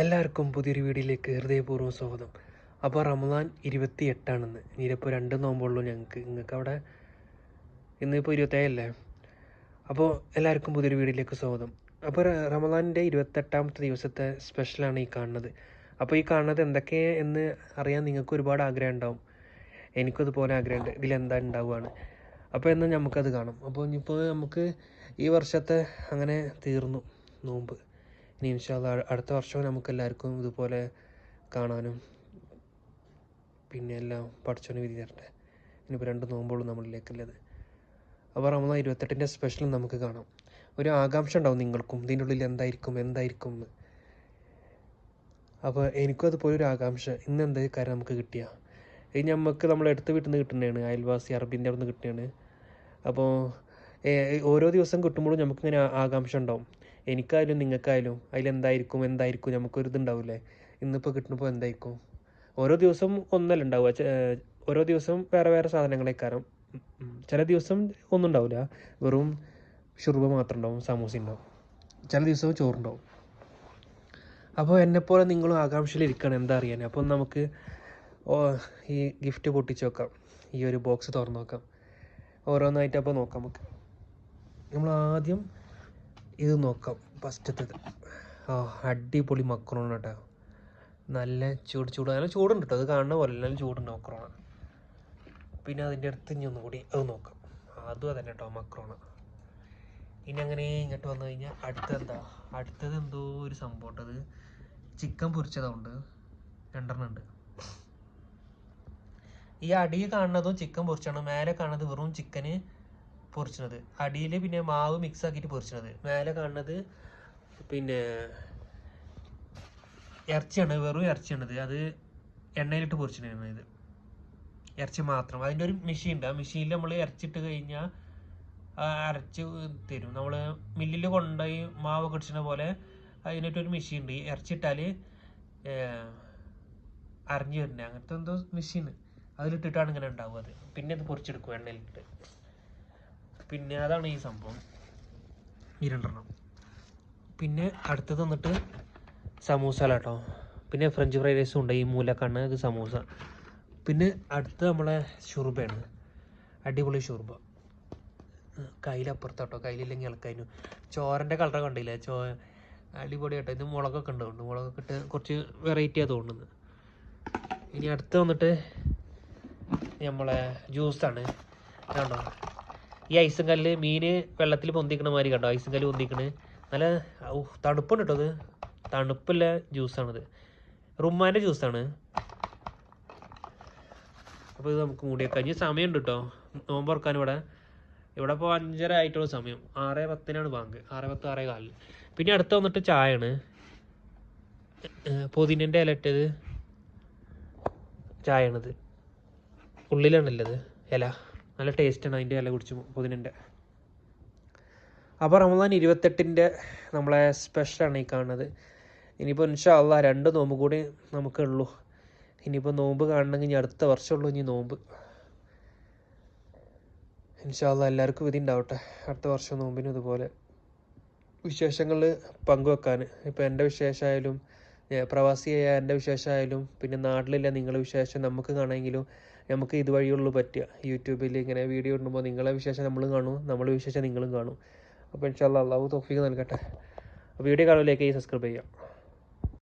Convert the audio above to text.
എല്ലാവർക്കും പുതിയൊരു വീഡിയോയിലേക്ക് ഹൃദയപൂർവ്വം സ്വാഗതം. അപ്പോൾ റമദാൻ 28 ഇനിയിപ്പോൾ 2 നോമ്പുള്ളൂ നിങ്ങൾക്ക് അവിടെ ഇന്നിപ്പോൾ 27 അപ്പോൾ എല്ലാവർക്കും പുതിയൊരു വീഡിയോയിലേക്ക് സ്വാഗതം. അപ്പോൾ റമദാനിൻ്റെ 28ാമത്തെ ദിവസത്തെ സ്പെഷ്യലാണ് ഈ കാണുന്നത്. അപ്പോൾ ഈ കാണുന്നത് എന്തൊക്കെ എന്ന് അറിയാൻ നിങ്ങൾക്ക് ഒരുപാട് ആഗ്രഹം ഉണ്ടാവും. എനിക്കതുപോലെ ആഗ്രഹമുണ്ട് ഇതിലെന്താ ഉണ്ടാവുകയാണ്. അപ്പോൾ എന്ന് നമുക്കത് കാണാം. അപ്പോൾ ഇനിയിപ്പോൾ നമുക്ക് ഈ വർഷത്തെ അങ്ങനെ തീർന്നു നോമ്പ്. ഇനി ഇൻഷാ അല്ലാഹ് അടുത്ത വർഷവും നമുക്കെല്ലാവർക്കും ഇതുപോലെ കാണാനും പിന്നെ എല്ലാം പഠിച്ചോന് വിധി തരട്ടെ. ഇനിയിപ്പോൾ 2 നോമ്പുകളും നമ്മളിലേക്കുള്ളത്. അപ്പോൾ റമദാൻ 28ൻ്റെ സ്പെഷ്യൽ നമുക്ക് കാണാം. ഒരു ആകാംക്ഷ ഉണ്ടാവും നിങ്ങൾക്കും ഇതിൻ്റെ ഉള്ളിൽ എന്തായിരിക്കും എന്ന്. അപ്പോൾ എനിക്കും അതുപോലെ ഒരു ആകാംക്ഷ, ഇന്ന് എന്ത് കാര്യം നമുക്ക് കിട്ടിയ ഇത് നമുക്ക് നമ്മൾ അടുത്ത വീട്ടിൽ നിന്ന് കിട്ടുന്നതാണ്, അയൽവാസി അറബിൻ്റെ അവിടെ നിന്ന് കിട്ടുന്നതാണ്. അപ്പോൾ ഓരോ ദിവസം കിട്ടുമ്പോഴും നമുക്കിങ്ങനെ ആകാംക്ഷ ഉണ്ടാവും. എനിക്കായാലും നിങ്ങൾക്കായാലും അതിലെന്തായിരിക്കും നമുക്കൊരു ഇതുണ്ടാവില്ലേ, ഇന്നിപ്പോൾ കിട്ടുമ്പോൾ എന്തായിരിക്കും. ഓരോ ദിവസം ഒന്നല്ല ഉണ്ടാവുക, ഓരോ ദിവസം വേറെ വേറെ സാധനങ്ങളേക്കാരം. ചില ദിവസം ഒന്നും ഉണ്ടാവില്ല, വെറും ഷുർബ മാത്രം ഉണ്ടാവും, സമൂസ ഉണ്ടാവും. ചില ദിവസം ചോറുണ്ടാവും. അപ്പോൾ എന്നെപ്പോലെ നിങ്ങളും ആകാംക്ഷയിലിരിക്കണം എന്താ അറിയാൻ. അപ്പം നമുക്ക് ഈ ഗിഫ്റ്റ് പൊട്ടിച്ച് നോക്കാം, ഈ ഒരു ബോക്സ് തുറന്ന് നോക്കാം, ഓരോന്നായിട്ട്. അപ്പോൾ നോക്കാം നമുക്ക്. നമ്മൾ ആദ്യം ഇത് നോക്കാം, ഫസ്റ്റത്തേത്. അടിപൊളി മക്രോണ കേട്ടോ, നല്ല ചൂട് നല്ല ചൂടുണ്ട് കേട്ടോ, അത് കാണുന്ന പോലെ നല്ല ചൂടുണ്ട് മക്രോണ. പിന്നെ അതിൻ്റെ അടുത്ത് ഇനി ഒന്നുകൂടി അത് നോക്കാം, അതും അതന്നെ കേട്ടോ മക്രോണ. ഇനി അങ്ങനെ ഇങ്ങോട്ട് വന്നു കഴിഞ്ഞാൽ അടുത്തത് എന്തോ ഒരു സംഭവം. അത് ചിക്കൻ പൊരിച്ചതുകൊണ്ട് 2 ഉണ്ട്. ഈ അടിയിൽ കാണുന്നതും ചിക്കൻ പൊരിച്ചാണ്, മേലെ കാണുന്നത് വെറും ചിക്കന് പൊരിച്ചത്. അടിയിൽ പിന്നെ മാവ് മിക്സ് ആക്കിയിട്ട് പൊരിച്ചത്. മേലെ കാണുന്നത് പിന്നെ ഇറച്ചിയാണ്, വെറും ഇറച്ചിയാണത്. അത് എണ്ണയിലിട്ട് പൊരിച്ചിട്ടാണ് ഇത്, ഇറച്ചി മാത്രം. അതിൻ്റെ ഒരു മെഷീൻ ഉണ്ട്, ആ മെഷീനിൽ നമ്മൾ ഇറച്ചിട്ട് കഴിഞ്ഞാൽ അരച്ച് തരും. നമ്മൾ മില്ലിൽ കൊണ്ടുപോയി മാവ് കടിച്ചിന പോലെ അതിനായിട്ടൊരു മെഷീൻ ഉണ്ട്. ഇറച്ചിട്ടാൽ അരഞ്ഞു വരുന്നത്, അങ്ങനത്തെ എന്തോ മെഷീൻ, അതിലിട്ടിട്ടാണ് ഇങ്ങനെ ഉണ്ടാവുക. അത് പിന്നെ അത് പൊരിച്ചെടുക്കും എണ്ണയിലിട്ട്. പിന്നെ അതാണ് ഈ സംഭവം, ഈ 2. പിന്നെ അടുത്തത് വന്നിട്ട് സമൂസ കേട്ടോ. പിന്നെ ഫ്രഞ്ച് ഫ്രൈഡ് റൈസും ഉണ്ട്, ഈ മൂലക്കാണ് ഇത് സമൂസ. പിന്നെ അടുത്ത് നമ്മളെ ഷുർബയാണ്, അടിപൊളി ഷുർബ. കയ്യിലപ്പുറത്താട്ടോ, കയ്യിലില്ലെങ്കിൽ ഇളക്കായിരുന്നു. ചോരൻ്റെ കളർ കണ്ടില്ലേ, അടിപൊളി കേട്ടോ. ഇത് മുളകൊക്കെ ഉണ്ടാവുന്നുണ്ട്, മുളകൊക്കെ ഇട്ട് കുറച്ച് വെറൈറ്റിയാണ് തോന്നുന്നത്. ഇനി അടുത്ത് വന്നിട്ട് നമ്മളെ ജ്യൂസാണ് കണ്ടോ. ഈ ഐസും കല്ല് മീൻ വെള്ളത്തിൽ പൊന്തിക്കണ മാതിരി കണ്ടോ, ഐസും കല്ല് പൊന്തിക്കണ്. നല്ല തണുപ്പുണ്ട് കേട്ടോ, അത് തണുപ്പുള്ള ജ്യൂസാണിത്, റുമ്മാൻ്റെ ജ്യൂസാണ്. അപ്പോൾ ഇത് നമുക്ക് മൂടിയൊക്കെ കഴിഞ്ഞ് സമയമുണ്ട് കേട്ടോ നോമ്പ് തുറക്കാൻ. ഇവിടെ ഇപ്പോൾ 5:30 ആയിട്ടുള്ള സമയം, 6:10 ബാങ്ക്, 6:10 6:15. പിന്നെ അടുത്ത് വന്നിട്ട് ചായയാണ്, പുതിനൻ്റെ ഇലട്ടത് ചായയാണിത്, ഉള്ളിലാണുള്ളത് ഇല, നല്ല ടേസ്റ്റാണ് അതിൻ്റെ ഇല കുടിച്ച് പുതിനൻ്റെ. അപ്പോൾ റമദാൻ 28ൻ്റെ നമ്മളെ സ്പെഷ്യലാണ് ഈ കാണുന്നത്. ഇനിയിപ്പോൾ ഇൻഷാ അല്ലാഹ് 2 നോമ്പ് കൂടി നമുക്കുള്ളൂ. ഇനിയിപ്പോൾ നോമ്പ് കാണണമെങ്കിൽ ഇനി അടുത്ത വർഷമുള്ളൂ ഇനി നോമ്പ്. ഇൻഷാ അല്ലാഹ് എല്ലാവർക്കും വിധി ഉണ്ടാവട്ടെ, അടുത്ത വർഷം നോമ്പിന് ഇതുപോലെ വിശേഷങ്ങൾ പങ്കുവെക്കാൻ. ഇപ്പോൾ എൻ്റെ വിശേഷമായാലും പ്രവാസിയായ എൻ്റെ വിശേഷമായാലും പിന്നെ നാട്ടിലില്ല നിങ്ങളുടെ വിശേഷം നമുക്ക് കാണുമെങ്കിലും നമുക്ക് ഇതുവഴിയുള്ളൂ പറ്റുക. യൂട്യൂബിൽ ഇങ്ങനെ വീഡിയോ ഇടുമ്പോൾ നിങ്ങളെ വിശേഷം നമ്മളും കാണും, നമ്മളെ വിശേഷം നിങ്ങളും കാണും. അപ്പോൾ ഇൻഷാ അല്ലാഹ് അള്ളാഹു തൗഫീഖ് നൽകട്ടെ. വീഡിയോ കാണുമ്പോഴേക്ക് സബ്സ്ക്രൈബ് ചെയ്യാം.